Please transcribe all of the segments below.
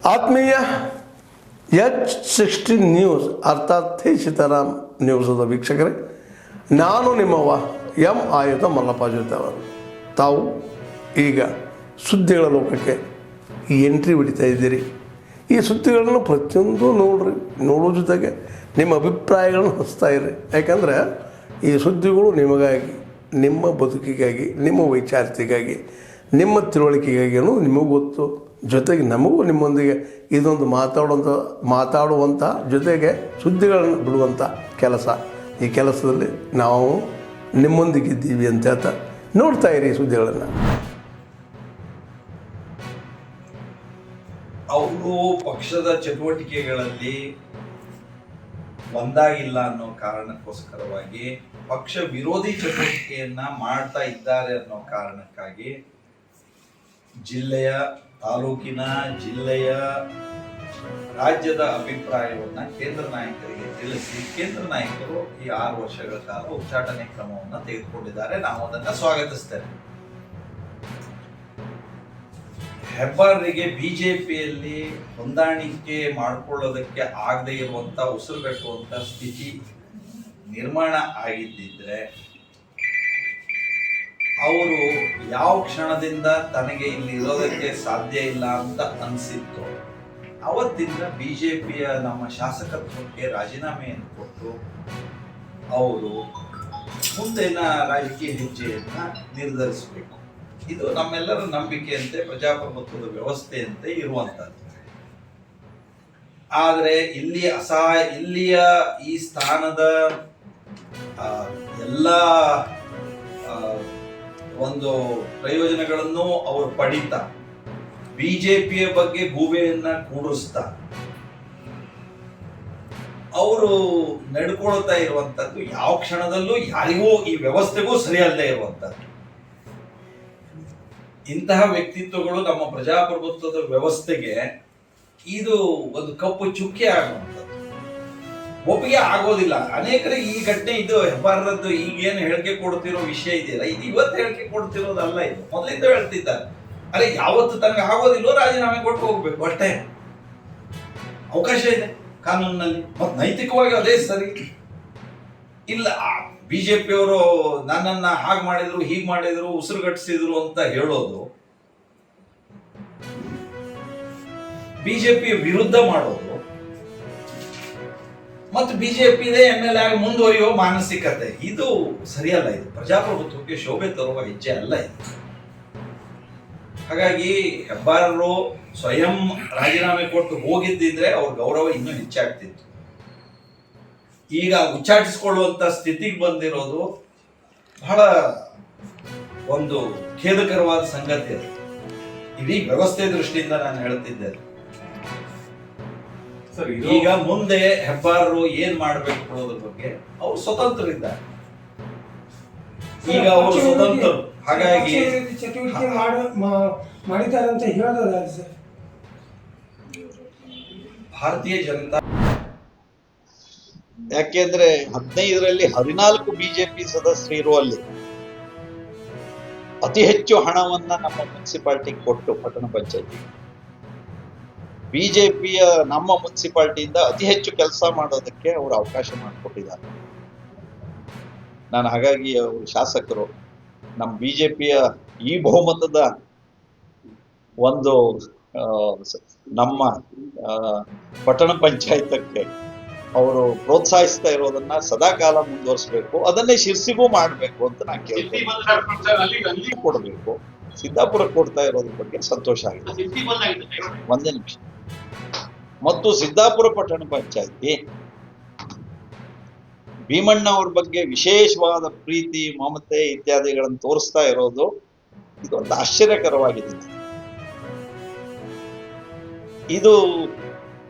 ಆತ್ಮೀಯ H60 news ಅರ್ಥಾತ್ ಸೀತಾರಾಮ್ ನ್ಯೂಸದ ವೀಕ್ಷಕರೇ, ನಾನು ನಿಮ್ಮವ ಎಂ ಆಯುಧ ಮಲ್ಲಪ್ಪ ಜೊತೆ ಅವರು. ತಾವು ಈಗ ಸುದ್ದಿಗಳ ಲೋಕಕ್ಕೆ ಎಂಟ್ರಿ ಹೊಡಿತಾ ಇದ್ದೀರಿ. ಈ ಸುದ್ದಿಗಳನ್ನು ಪ್ರತಿಯೊಂದು ನೋಡೋ ಜೊತೆಗೆ ನಿಮ್ಮ ಅಭಿಪ್ರಾಯಗಳನ್ನು ಹಚ್ತಾ ಇರಿ. ಯಾಕಂದರೆ ಈ ಸುದ್ದಿಗಳು ನಿಮಗಾಗಿ, ನಿಮ್ಮ ಬದುಕಿಗಾಗಿ, ನಿಮ್ಮ ವೈಚಾರಿಕೆಗಾಗಿ, ನಿಮ್ಮ ತಿಳುವಳಿಕೆಗಾಗಿಯೂ ನಿಮಗೂ ಗೊತ್ತು. ಜೊತೆಗೆ ನಮಗೂ ನಿಮ್ಮೊಂದಿಗೆ ಇದೊಂದು ಮಾತಾಡುವಂಥ ಜೊತೆಗೆ ಸುದ್ದಿಗಳನ್ನು ಬಿಡುವಂಥ ಕೆಲಸ. ಈ ಕೆಲಸದಲ್ಲಿ ನಾವು ನಿಮ್ಮೊಂದಿಗಿದ್ದೀವಿ ಅಂತ ಹೇಳ್ತಾ ನೋಡ್ತಾ ಇರಿ ಸುದ್ದಿಗಳನ್ನು. ಅವರು ಪಕ್ಷದ ಚಟುವಟಿಕೆಗಳಲ್ಲಿ ಒಂದಾಗಿಲ್ಲ ಅನ್ನೋ ಕಾರಣಕ್ಕೋಸ್ಕರವಾಗಿ ಪಕ್ಷ ವಿರೋಧಿ ಚಟುವಟಿಕೆಯನ್ನ ಮಾಡ್ತಾ ಇದ್ದಾರೆ ಅನ್ನೋ ಕಾರಣಕ್ಕಾಗಿ ಜಿಲ್ಲೆಯ, ತಾಲೂಕಿನ, ಜಿಲ್ಲೆಯ, ರಾಜ್ಯದ ಅಭಿಪ್ರಾಯವನ್ನ ಕೇಂದ್ರ ನಾಯಕರಿಗೆ ತಿಳಿಸಿ ಕೇಂದ್ರ ನಾಯಕರು ಈ 6 ವರ್ಷಗಳ ಕಾಲ ಉಚ್ಚಾಟನೆ ಕ್ರಮವನ್ನು ತೆಗೆದುಕೊಂಡಿದ್ದಾರೆ. ನಾವು ಅದನ್ನ ಸ್ವಾಗತಿಸ್ತೇವೆ. ಹೆಬ್ಬಾರರಿಗೆ ಬಿಜೆಪಿಯಲ್ಲಿ ಹೊಂದಾಣಿಕೆ ಮಾಡಿಕೊಳ್ಳೋದಕ್ಕೆ ಆಗದೆ ಇರುವಂತ, ಉಸಿರುಗಟ್ಟುವಂತ ಸ್ಥಿತಿ ನಿರ್ಮಾಣ ಆಗಿದ್ದಿದ್ರೆ ಅವರು ಯಾವ ಕ್ಷಣದಿಂದ ತನಗೆ ಇಲ್ಲಿ ಇರೋದಕ್ಕೆ ಸಾಧ್ಯ ಇಲ್ಲ ಅಂತ ಅನಿಸಿತ್ತು, ಅವತ್ತಿಂದ ಬಿಜೆಪಿಯ ನಮ್ಮ ಶಾಸಕತ್ವಕ್ಕೆ ರಾಜೀನಾಮೆಯನ್ನು ಕೊಟ್ಟು ಅವರು ಮುಂದಿನ ರಾಜಕೀಯ ಹೆಜ್ಜೆಯನ್ನ ನಿರ್ಧರಿಸಬೇಕು. ಇದು ನಮ್ಮೆಲ್ಲರ ನಂಬಿಕೆಯಂತೆ, ಪ್ರಜಾಪ್ರಭುತ್ವದ ವ್ಯವಸ್ಥೆಯಂತೆ ಇರುವಂತದ್ದು. ಆದರೆ ಇಲ್ಲಿಯ ಈ ಸ್ಥಾನದ ಎಲ್ಲ ಒಂದು ಪ್ರಯೋಜನಗಳನ್ನು ಅವರು ಪಡೀತಾ, ಬಿಜೆಪಿಯ ಬಗ್ಗೆ ಗೂಬೆಯನ್ನ ಕೂಡಿಸ್ತಾ ಅವರು ನಡ್ಕೊಳ್ತಾ ಇರುವಂತದ್ದು ಯಾವ ಕ್ಷಣದಲ್ಲೂ ಯಾರಿಗೂ, ಈ ವ್ಯವಸ್ಥೆಗೂ ಸರಿಯಲ್ಲದೆ ಇರುವಂತದ್ದು. ಇಂತಹ ವ್ಯಕ್ತಿತ್ವಗಳು ನಮ್ಮ ಪ್ರಜಾಪ್ರಭುತ್ವದ ವ್ಯವಸ್ಥೆಗೆ ಇದು ಒಂದು ಕಪ್ಪು ಚುಕ್ಕೆ ಆಗುವಂಥದ್ದು, ಒಪ್ಪಿಗೆ ಆಗೋದಿಲ್ಲ. ಅನೇಕರಿಗೆ ಈ ಘಟನೆ, ಇದು ಹೆಬ್ಬಾರದ್ದು ಈಗೇನು ಹೇಳಿಕೆ ಕೊಡ್ತಿರೋ ವಿಷಯ ಇದೆಯಲ್ಲ, ಇದು ಇವತ್ತು ಹೇಳಿಕೆ ಕೊಡ್ತಿರೋದಲ್ಲ, ಇದು ಮೊದಲಿಂದ ಹೇಳ್ತಿದ್ದಾರೆ. ಅರೆ, ಯಾವತ್ತು ತನಗೆ ಆಗೋದಿಲ್ಲೋ ರಾಜೀನಾಮೆ ಕೊಟ್ಟು ಹೋಗ್ಬೇಕು ಅಷ್ಟೇ. ಅವಕಾಶ ಇದೆ ಕಾನೂನಿನಲ್ಲಿ, ಮತ್ತು ನೈತಿಕವಾಗಿ ಅದೇ ಸರಿ. ಇಲ್ಲ, ಬಿಜೆಪಿಯವರು ನನ್ನನ್ನ ಹಾಗೆ ಮಾಡಿದ್ರು, ಹೀಗೆ ಮಾಡಿದ್ರು, ಉಸಿರುಗಟ್ಟಿಸಿದ್ರು ಅಂತ ಹೇಳೋದು, ಬಿಜೆಪಿ ವಿರುದ್ಧ ಮಾಡೋದು, ಮತ್ತು ಬಿಜೆಪಿದೇ MLA ಆಗಿ ಮುಂದುವರಿಯೋ ಮಾನಸಿಕತೆ, ಇದು ಸರಿಯಲ್ಲ. ಇದು ಪ್ರಜಾಪ್ರಭುತ್ವಕ್ಕೆ ಶೋಭೆ ತರುವ ಹೆಜ್ಜೆ ಅಲ್ಲ ಇದು. ಹಾಗಾಗಿ ಹೆಬ್ಬಾರರು ಸ್ವಯಂ ರಾಜೀನಾಮೆ ಕೊಟ್ಟು ಹೋಗಿದ್ದಿದ್ರೆ ಅವ್ರ ಗೌರವ ಇನ್ನೂ ಹೆಚ್ಚಾಗ್ತಿತ್ತು. ಈಗ ಉಚ್ಚಾಟಿಸಿಕೊಳ್ಳುವಂತ ಸ್ಥಿತಿಗೆ ಬಂದಿರೋದು ಬಹಳ ಒಂದು ಖೇದಕರವಾದ ಸಂಗತಿ. ಅದು ಇಡೀ ವ್ಯವಸ್ಥೆ ದೃಷ್ಟಿಯಿಂದ ನಾನು ಹೇಳ್ತಿದ್ದೇನೆ. ಈಗ ಮುಂದೆ ಹೆಬ್ಬಾರರು ಏನ್ ಮಾಡ್ಬೇಕು ಅನ್ನೋದ್ರ ಬಗ್ಗೆ ಅವ್ರು ಸ್ವತಂತ್ರರಿದ್ದಾರೆ. ಈಗ ಅವರು ಸ್ವತಂತ್ರರು. ಹಾಗಾಗಿ ಚಟುವಟಿಕೆ ಮಾಡಿದ್ದಾರೆ ಅಂತ ಹೇಳೋದಾದ್ರೆ ಸರ್, ಭಾರತೀಯ ಜನತಾ, ಯಾಕೆಂದ್ರೆ 15ರಲ್ಲಿ 14 ಬಿಜೆಪಿ ಸದಸ್ಯರು ಇರುವಲ್ಲಿ ಅತಿ ಹೆಚ್ಚು ಹಣವನ್ನ ನಮ್ಮ ಮುನ್ಸಿಪಾಲಿಟಿಗೆ ಕೊಟ್ಟು, ಪಟ್ಟಣ ಪಂಚಾಯತಿ ಬಿಜೆಪಿಯ ನಮ್ಮ ಮುನ್ಸಿಪಾಲಿಟಿಯಿಂದ ಅತಿ ಹೆಚ್ಚು ಕೆಲಸ ಮಾಡೋದಕ್ಕೆ ಅವರು ಅವಕಾಶ ಮಾಡಿಕೊಟ್ಟಿದ್ದಾರೆ. ನಾನು ಹಾಗಾಗಿ ಅವರು ಶಾಸಕರು ನಮ್ಮ ಬಿಜೆಪಿಯ ಈ ಬಹುಮತದ ಒಂದು ನಮ್ಮ ಪಟ್ಟಣ ಪಂಚಾಯತಕ್ಕೆ ಅವರು ಪ್ರೋತ್ಸಾಹಿಸ್ತಾ ಇರೋದನ್ನ ಸದಾಕಾಲ ಮುಂದುವರಿಸಬೇಕು. ಅದನ್ನೇ ಶಿರ್ಸಿಗೂ ಮಾಡಬೇಕು ಅಂತ ನಾನು ಕೇಳ್ತೀನಿ. ಕೊಡಬೇಕು. ಸಿದ್ದಾಪುರಕ್ಕೆ ಕೊಡ್ತಾ ಇರೋದ್ರ ಬಗ್ಗೆ ಸಂತೋಷ ಆಗಿದೆ. ಒಂದೇ ನಿಮಿಷ. ಮತ್ತು ಸಿದ್ದಾಪುರ ಪಟ್ಟಣ ಪಂಚಾಯತಿ ಭೀಮಣ್ಣ ಅವ್ರ ಬಗ್ಗೆ ವಿಶೇಷವಾದ ಪ್ರೀತಿ, ಮಮತೆ ಇತ್ಯಾದಿಗಳನ್ನು ತೋರಿಸ್ತಾ ಇರೋದು ಇದೊಂದು ಆಶ್ಚರ್ಯಕರವಾಗಿದೆ. ಇದು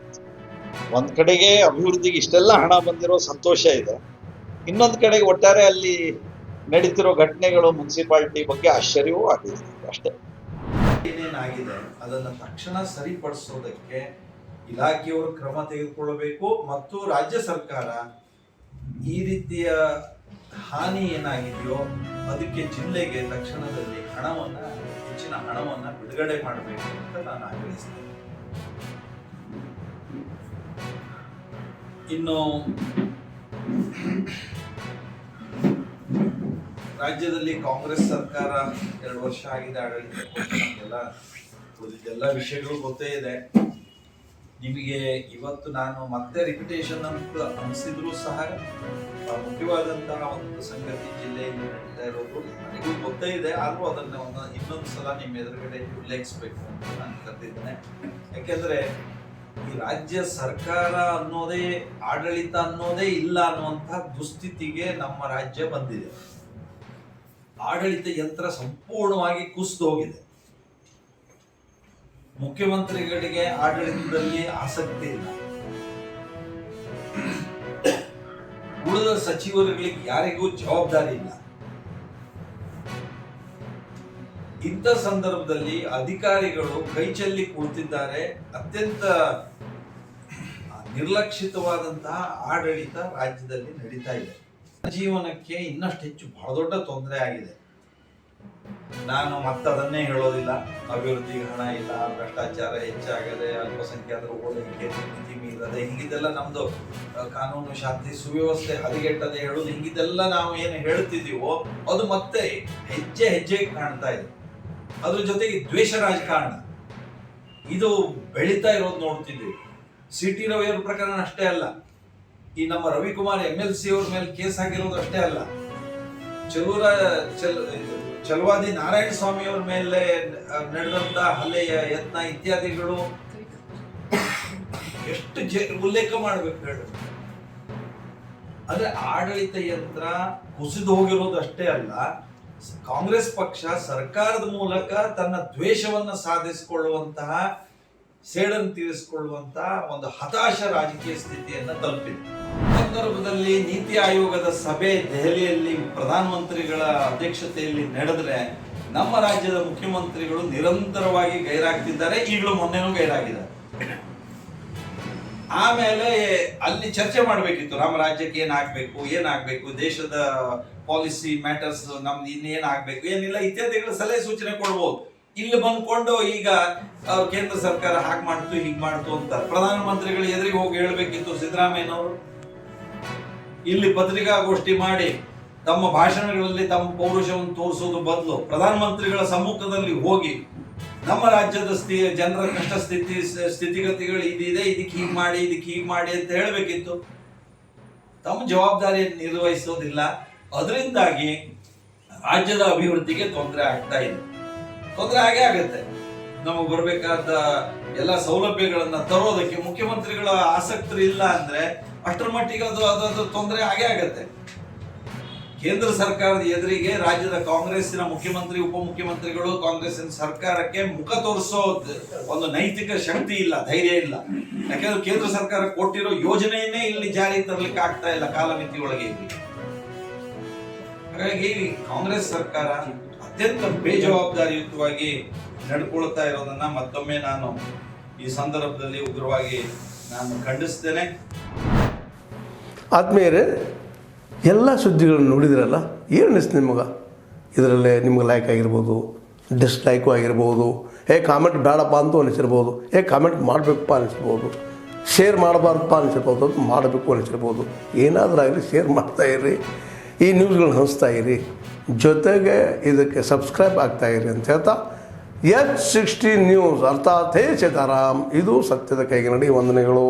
ಒಂದ್ ಕಡೆಗೆ ಅಭಿವೃದ್ಧಿಗೆ ಇಷ್ಟೆಲ್ಲ ಹಣ ಬಂದಿರೋ ಸಂತೋಷ ಇದೆ, ಇನ್ನೊಂದು ಕಡೆಗೆ ಒಟ್ಟಾರೆ ಅಲ್ಲಿ ನಡೀತಿರೋ ಘಟನೆಗಳು ಮುನ್ಸಿಪಾಲಿಟಿ ಬಗ್ಗೆ ಆಶ್ಚರ್ಯವೂ ಆಗಿದೆ. ಅಷ್ಟೇ. ಏನೇನಾಗಿದೆ ಅದನ್ನ ತಕ್ಷಣ ಸರಿಪಡಿಸೋದಕ್ಕೆ ಇಲಾಖೆಯವರು ಕ್ರಮ ತೆಗೆದುಕೊಳ್ಳಬೇಕು. ಮತ್ತು ರಾಜ್ಯ ಸರ್ಕಾರ ಈ ರೀತಿಯ ಹಾನಿ ಏನಾಗಿದೆಯೋ ಅದಕ್ಕೆ ಜಿಲ್ಲೆಗೆ ತಕ್ಷಣದಲ್ಲಿ ಹೆಚ್ಚಿನ ಹಣವನ್ನ ಬಿಡುಗಡೆ ಮಾಡಬೇಕು ಅಂತ ನಾನು ಆಗ್ರಹಿಸ್ತೇನೆ. ಇನ್ನು ರಾಜ್ಯದಲ್ಲಿ ಕಾಂಗ್ರೆಸ್ ಸರ್ಕಾರ 2 ವರ್ಷ ಆಗಿದೆ ಆಡಳಿತ ನಮಗೆಲ್ಲ ಉಳಿದೆಲ್ಲ ವಿಷಯಗಳು ಗೊತ್ತೇ ಇದೆ. ನಿಮಗೆ ಇವತ್ತು ನಾನು ಮತ್ತೆ ರಿಪಿಟೇಷನ್ ಅಂತ ಅನಿಸಿದ್ರು ಸಹ ಮುಖ್ಯವಾದಂತಹ ಒಂದು ಸಂಗತಿ ಜಿಲ್ಲೆಯಲ್ಲಿ ನಡೀತಾ ಇರೋದು ನನಗೂ ಗೊತ್ತೇ ಇದೆ. ಆದ್ರೂ ಅದನ್ನ ಇನ್ನೊಂದು ಸಲ ನಿಮ್ಮ ಎದುರುಗಡೆ ಉಲ್ಲೇಖಿಸಬೇಕು ಅಂತ ನಾನು ಕರೆದಿದ್ದೇನೆ. ಯಾಕೆಂದ್ರೆ ಈ ರಾಜ್ಯ ಸರ್ಕಾರ ಅನ್ನೋದೇ, ಆಡಳಿತ ಅನ್ನೋದೇ ಇಲ್ಲ ಅನ್ನುವಂತಹ ದುಸ್ಥಿತಿಗೆ ನಮ್ಮ ರಾಜ್ಯ ಬಂದಿದೆ. ಆಡಳಿತ ಯಂತ್ರ ಸಂಪೂರ್ಣವಾಗಿ ಕುಸಿದು ಹೋಗಿದೆ. ಮುಖ್ಯಮಂತ್ರಿಗಳಿಗೆ ಆಡಳಿತದಲ್ಲಿ ಆಸಕ್ತಿ ಇಲ್ಲ. ಉಳಿದ ಸಚಿವರುಗಳಿಗೆ ಯಾರಿಗೂ ಜವಾಬ್ದಾರಿ ಇಲ್ಲ. ಇಂಥ ಸಂದರ್ಭದಲ್ಲಿ ಅಧಿಕಾರಿಗಳು ಕೈಚೆಲ್ಲಿ ಕುಳಿತಿದ್ದಾರೆ. ಅತ್ಯಂತ ನಿರ್ಲಕ್ಷಿತವಾದಂತಹ ಆಡಳಿತ ರಾಜ್ಯದಲ್ಲಿ ನಡೀತಾ ಇದೆ. ಜೀವನಕ್ಕೆ ಇನ್ನಷ್ಟು ಹೆಚ್ಚು ಬಹಳ ದೊಡ್ಡ ತೊಂದರೆ ಆಗಿದೆ. ನಾನು ಮತ್ತದನ್ನೇ ಹೇಳೋದಿಲ್ಲ. ಅಭಿವೃದ್ಧಿಗೆ ಹಣ ಇಲ್ಲ, ಭ್ರಷ್ಟಾಚಾರ ಹೆಚ್ಚಾಗದೆ, ಅಲ್ಪಸಂಖ್ಯಾತರ ಓಲೈಕೆ, ನೀತಿ ಮೀರದೆ, ಹೀಗಿದೆಲ್ಲ ನಮ್ದು ಕಾನೂನು ಶಾಂತಿ ಸುವ್ಯವಸ್ಥೆ ಹದಗೆಟ್ಟದೆ ಹೇಳೋದು, ಹೀಗಿದೆಲ್ಲ ನಾವು ಏನು ಹೇಳ್ತಿದೀವೋ ಅದು ಮತ್ತೆ ಹೆಜ್ಜೆ ಹೆಜ್ಜೆಗೆ ಕಾಣ್ತಾ ಇದೆ. ಅದ್ರ ಜೊತೆಗೆ ದ್ವೇಷ ರಾಜಕಾರಣ ಇದು ಬೆಳೀತಾ ಇರೋದು ನೋಡ್ತಿದ್ದೀವಿ. ಸಿ ಟಿ ರವಿ ಅವ್ರ ಪ್ರಕರಣ ಅಷ್ಟೇ ಅಲ್ಲ, ಈ ನಮ್ಮ ರವಿಕುಮಾರ್ MLC ಅವ್ರ ಮೇಲೆ ಕೇಸ್ ಆಗಿರೋದು ಅಷ್ಟೇ ಅಲ್ಲ, ಚಲವಾದಿ ನಾರಾಯಣ ಸ್ವಾಮಿ ಅವ್ರ ಮೇಲೆ ನಡೆದಂತ ಹಲ್ಲೆಯ ಯತ್ನ ಇತ್ಯಾದಿಗಳು ಎಷ್ಟು ಉಲ್ಲೇಖ ಮಾಡ್ಬೇಕು ಹೇಳಿ. ಅಂದ್ರೆ ಆಡಳಿತ ಯಂತ್ರ ಕುಸಿದು ಹೋಗಿರೋದು ಅಷ್ಟೇ ಅಲ್ಲ, ಕಾಂಗ್ರೆಸ್ ಪಕ್ಷ ಸರ್ಕಾರದ ಮೂಲಕ ತನ್ನ ದ್ವೇಷವನ್ನ ಸಾಧಿಸಿಕೊಳ್ಳುವಂತಹ, ಸೇಡನ್ನು ತೀರಿಸಿಕೊಳ್ಳುವಂತಹ ಒಂದು ಹತಾಶ ರಾಜಕೀಯ ಸ್ಥಿತಿಯನ್ನ ತಲುಪಿದೆ. ಸಂದರ್ಭದಲ್ಲಿ ನೀತಿ ಆಯೋಗದ ಸಭೆ ದೆಹಲಿಯಲ್ಲಿ ಪ್ರಧಾನಮಂತ್ರಿಗಳ ಅಧ್ಯಕ್ಷತೆಯಲ್ಲಿ ನಡೆದ್ರೆ ನಮ್ಮ ರಾಜ್ಯದ ಮುಖ್ಯಮಂತ್ರಿಗಳು ನಿರಂತರವಾಗಿ ಗೈರಾಗ್ತಿದ್ದಾರೆ. ಈಗಲೂ ಮೊನ್ನೆನೂ ಗೈರಾಗಿದ್ದಾರೆ. ಆಮೇಲೆ ಅಲ್ಲಿ ಚರ್ಚೆ ಮಾಡಬೇಕಿತ್ತು, ನಮ್ಮ ರಾಜ್ಯಕ್ಕೆ ಏನಾಗಬೇಕು, ದೇಶದ ಪಾಲಿಸಿ ಮ್ಯಾಟರ್ಸ್ ನಮ್ದು ಇನ್ನೇನ್ ಆಗ್ಬೇಕು, ಏನಿಲ್ಲ ಇತ್ಯಾದಿಗಳ ಸಲಹೆ ಸೂಚನೆ ಕೊಡ್ಬೋದು. ಇಲ್ಲಿ ಬಂದ್ಕೊಂಡು ಈಗ ಕೇಂದ್ರ ಸರ್ಕಾರ ಹಾಗೆ ಮಾಡ್ತು ಹೀಗೆ ಮಾಡ್ತು ಅಂತ ಪ್ರಧಾನಮಂತ್ರಿಗಳು ಎದುರಿಗೆ ಹೋಗಿ ಹೇಳ್ಬೇಕಿತ್ತು. ಸಿದ್ದರಾಮಯ್ಯನವರು ಇಲ್ಲಿ ಪತ್ರಿಕಾಗೋಷ್ಠಿ ಮಾಡಿ ತಮ್ಮ ಭಾಷಣಗಳಲ್ಲಿ ತಮ್ಮ ಪೌರುಷವನ್ನು ತೋರಿಸೋದು ಬದಲು ಪ್ರಧಾನಮಂತ್ರಿಗಳ ಸಮ್ಮುಖದಲ್ಲಿ ಹೋಗಿ ನಮ್ಮ ರಾಜ್ಯದ ಜನರ ಕಷ್ಟ ಸ್ಥಿತಿಗತಿಗಳು ಇದಿದೆ, ಇದಕ್ಕೆ ಹೀಗೆ ಮಾಡಿ ಅಂತ ಹೇಳ್ಬೇಕಿತ್ತು. ತಮ್ಮ ಜವಾಬ್ದಾರಿಯನ್ನು ನಿರ್ವಹಿಸೋದಿಲ್ಲ. ಅದರಿಂದಾಗಿ ರಾಜ್ಯದ ಅಭಿವೃದ್ಧಿಗೆ ತೊಂದರೆ ಆಗ್ತಾ ಇದೆ. ತೊಂದರೆ ಆಗೇ ಆಗುತ್ತೆ. ನಮಗೆ ಬರಬೇಕಾದ ಎಲ್ಲ ಸೌಲಭ್ಯಗಳನ್ನ ತರೋದಕ್ಕೆ ಮುಖ್ಯಮಂತ್ರಿಗಳ ಆಸಕ್ತಿ ಇಲ್ಲ ಅಂದ್ರೆ ಅಷ್ಟರ ಮಟ್ಟಿಗೆ ಅದು ತೊಂದರೆ ಆಗೇ ಆಗತ್ತೆ. ಕೇಂದ್ರ ಸರ್ಕಾರದ ಎದುರಿಗೆ ರಾಜ್ಯದ ಕಾಂಗ್ರೆಸ್ಸಿನ ಮುಖ್ಯಮಂತ್ರಿ, ಉಪಮುಖ್ಯಮಂತ್ರಿಗಳು ಕಾಂಗ್ರೆಸ್ಸಿನ ಸರ್ಕಾರಕ್ಕೆ ಮುಖ ತೋರಿಸೋ ಒಂದು ನೈತಿಕ ಶಕ್ತಿ ಇಲ್ಲ, ಧೈರ್ಯ ಇಲ್ಲ. ಯಾಕೆಂದ್ರೆ ಕೇಂದ್ರ ಸರ್ಕಾರ ಕೊಟ್ಟಿರೋ ಯೋಜನೆಯನ್ನೇ ಇಲ್ಲಿ ಜಾರಿ ತರಲಿಕ್ಕೆ ಆಗ್ತಾ ಇಲ್ಲ ಕಾಲಮಿತಿ ಒಳಗೆ. ಹಾಗಾಗಿ ಕಾಂಗ್ರೆಸ್ ಸರ್ಕಾರ ಅತ್ಯಂತ ಬೇಜವಾಬ್ದಾರಿಯುತವಾಗಿ ನಡ್ಕೊಳ್ತಾ ಇರೋದನ್ನ ಮತ್ತೊಮ್ಮೆ ನಾನು ಈ ಸಂದರ್ಭದಲ್ಲಿ ಉಗ್ರವಾಗಿ ನಾನು ಖಂಡಿಸ್ತೇನೆ. ಆದ್ಮೇಲೆ ಎಲ್ಲ ಸುದ್ದಿಗಳನ್ನು ನೋಡಿದ್ರಲ್ಲ, ಏನು ಅನಿಸ್ತು ನಿಮಗೆ? ಇದರಲ್ಲೇ ನಿಮ್ಗೆ ಲೈಕ್ ಆಗಿರ್ಬೋದು, ಡಿಸ್ಲೈಕು ಆಗಿರ್ಬೋದು, ಕಾಮೆಂಟ್ ಬೇಡಪ್ಪ ಅಂತೂ ಅನಿಸಿರ್ಬೋದು, ಕಾಮೆಂಟ್ ಮಾಡಬೇಕಪ್ಪ ಅನಿಸಿರ್ಬೋದು, ಶೇರ್ ಮಾಡಬಾರ್ದಪ್ಪ ಅನಿಸಿರ್ಬೋದು, ಅದು ಮಾಡಬೇಕು ಅನಿಸಿರ್ಬೋದು. ಏನಾದರೂ ಆಗಲಿ ಶೇರ್ ಮಾಡ್ತಾಯಿರಿ, ಈ ನ್ಯೂಸ್ಗಳನ್ನ ಹಂಚ್ತಾ ಇರಿ, ಜೊತೆಗೆ ಇದಕ್ಕೆ ಸಬ್ಸ್ಕ್ರೈಬ್ ಆಗ್ತಾಯಿರಿ ಅಂತ ಹೇಳ್ತಾ H16 ನ್ಯೂಸ್ ಅರ್ಥಾತ್ ಹೇ ಸೀತಾರಾಮ್, ಇದು ಸತ್ಯದ ಕೈಗೆ ನಡಿ. ವಂದನೆಗಳು.